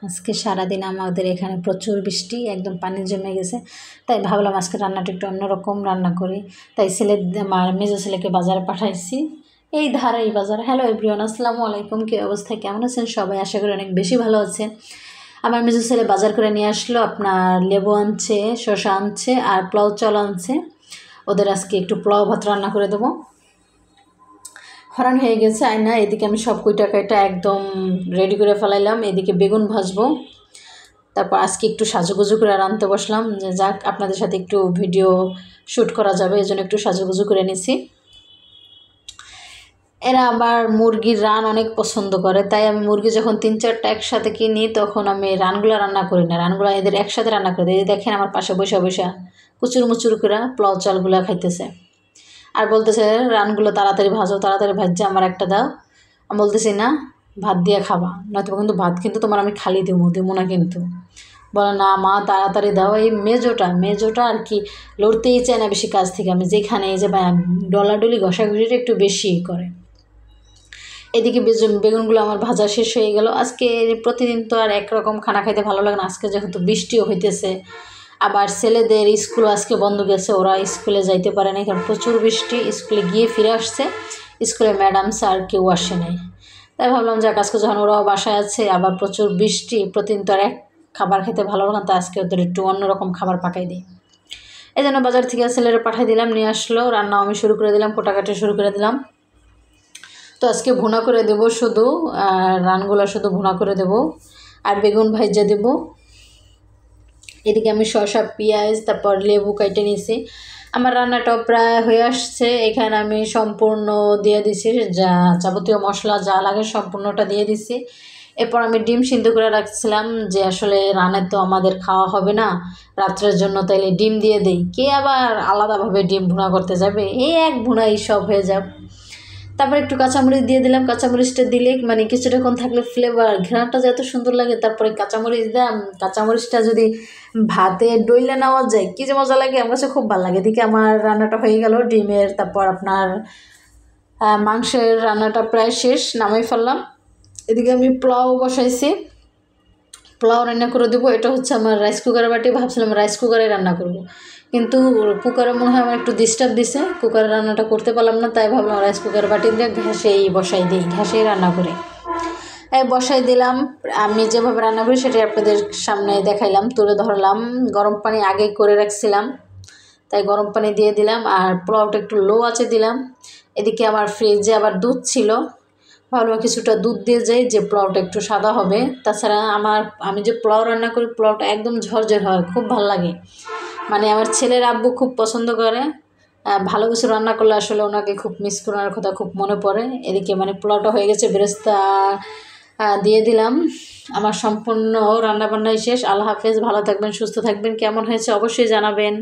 আজকে সারাদিন আমাদের এখানে প্রচুর বৃষ্টি, একদম পানি জমে গেছে। তাই ভাবলাম আজকে রান্নাটা একটু অন্যরকম রান্না করি। তাই আমার মেজো ছেলেকে বাজারে পাঠাইছি, এই ধারেই বাজার। হ্যালো এভরিওয়ান, আসসালামু আলাইকুম। কী অবস্থা, কেমন আছেন সবাই? আশা করি অনেক বেশি ভালো আছেন। আমার মেজো ছেলে বাজার করে নিয়ে আসলো, আপনার লেবু আনছে, শসা আনছে আর পোলাও চাল আনছে। ওদের আজকে একটু পোলাও ভাত রান্না করে দেবো। হরান হয়ে গেছে আয়না, এদিকে আমি সব কুইটাকাইটা একদম রেডি করে ফেলাইলাম। এদিকে বেগুন ভাজবো, তারপর আজকে একটু সাজুগুজু করে রাঁধতে বসলাম, যে যাক আপনাদের সাথে একটু ভিডিও শ্যুট করা যাবে, এই জন্য একটু সাজুগুজু করে নিছি। এরা আবার মুরগির রান অনেক পছন্দ করে, তাই আমি মুরগি যখন 3-4টা একসাথে কিনি তখন আমি রানগুলো রান্না করি না, রানগুলো এদের একসাথে রান্না করে দিই। দেখেন আমার পাশে বসে বসে কুচুর মুচুর করে পোলাও চালগুলো খাইতেছে আর বলতেছে রানগুলো তাড়াতাড়ি ভাজো, তাড়াতাড়ি ভাজছে আমার একটা দাও। আমি বলতেছি না, ভাত দিয়ে খাবা, নয়তো কিন্তু ভাত কিন্তু তোমার আমি খালি দেবো না কিন্তু। বলে না মা তাড়াতাড়ি দাও। এই মেজোটা আর কি লড়তেই চায় না বেশি কাজ থেকে। আমি যেখানে এই যে ডলাডলি ঘষাঘষিটা একটু বেশি করে। এদিকে বেগুনগুলো আমার ভাজা শেষ হয়ে গেল। আজকে প্রতিদিন তো আর একরকম খানা খাইতে ভালো লাগে না, আজকে যেহেতু বৃষ্টিও হইতেছে, আবার ছেলেদের স্কুল আজকে বন্ধ গেছে, ওরা স্কুলে যাইতে পারে না কারণ প্রচুর বৃষ্টি। স্কুলে গিয়ে ফিরে আসছে, স্কুলে ম্যাডাম স্যার কেউ আসে নাই। তাই ভাবলাম যাক আজকে যখন ওরাও বাসায় আছে, আবার প্রচুর বৃষ্টি, প্রতিদিন তো আর এক খাবার খেতে ভালো লাগে না, তো আজকে ওদের একটু অন্যরকম খাবার পাকাই দিই। এই জন্য বাজার থেকে ছেলেরা পাঠিয়ে দিলাম, নিয়ে আসলো, রান্নাও আমি শুরু করে দিলাম, কোটাকাটি শুরু করে দিলাম। তো আজকে ভুনা করে দেবো শুধু, রানগুলো শুধু ভুনা করে দেব আর বেগুন ভাজা দেব। এদিকে আমি শসা পেঁয়াজ তারপর লেবু কেটে নিয়েছি। আমার রান্নাটাও প্রায় হয়ে আসছে। এখানে আমি সম্পূর্ণ দিয়ে দিছি, যা যাবতীয় মশলা যা লাগে সম্পূর্ণটা দিয়ে দিছি। এরপর আমি ডিম সিদ্ধ করে রাখছিলাম, যে আসলে রান্নায় তো আমাদের খাওয়া হবে না রাত্রের জন্য, তাইলে ডিম দিয়ে দেই। কে আবার আলাদাভাবে ডিম ভুনা করতে যাবে, এই এক ভুনাই সব হয়ে যাবে। তারপর একটু কাঁচামরিচ দিয়ে দিলাম, কাঁচামরিচটা দিলে মানে কিছুটাক্ষণ থাকলে ফ্লেভার ঘ্রাণটা যে এত সুন্দর লাগে। তারপরে কাঁচামরিচ দিলাম, কাঁচামরিচটা যদি ভাতে ডইলে নেওয়া যায় কী যে মজা লাগে, আমার কাছে খুব ভালো লাগে। এদিকে আমার রান্নাটা হয়ে গেল ডিমের, তারপর আপনার মাংসের রান্নাটা প্রায় শেষ, নামাই ফেললাম। এদিকে আমি পোলাও বসাইছি, পোলাও রান্না করে দেবো। এটা হচ্ছে আমার রাইস কুকারের বাটি, ভাবছিলাম রাইস কুকারে রান্না করব, কিন্তু কুকারে মনে হয় আমার একটু ডিস্টার্ব দিছে, কুকারে রান্নাটা করতে পারলাম না। তাই ভাবলাম রাইস কুকারের বাটি দিয়ে ঘ্যাসেই বসাই দিই, ঘ্যাসেই রান্না করে বসাই দিলাম। আমি যেভাবে রান্না করি সেটাই আপনাদের সামনে দেখাইলাম, তুলে ধরলাম। গরম পানি আগে করে রাখছিলাম, তাই গরম পানি দিয়ে দিলাম আর পোলাওটা একটু লো আঁচে দিলাম। এদিকে আমার ফ্রিজে আবার দুধ ছিল, ভাবলাম কিছুটা দুধ দিয়ে যাই, যে পোলাওটা একটু সাদা হবে। তাছাড়া আমি যে পোলাও রান্না করি পোলাওটা একদম ঝরঝর হয়, খুব ভালো লাগে। মানে আমার ছেলের আব্বু খুব পছন্দ করে, ভালো কিছু রান্না করলে আসলে ওনাকে খুব মিস করার কথা খুব মনে পড়ে। এদিকে মানে পোলাওটা হয়ে গেছে, বেরেস্তা দিয়ে দিলাম। আমার সম্পূর্ণ রান্নাবান্নাই শেষ। আল্লাহ হাফেজ, ভালো থাকবেন, সুস্থ থাকবেন। কেমন হয়েছে অবশ্যই জানাবেন।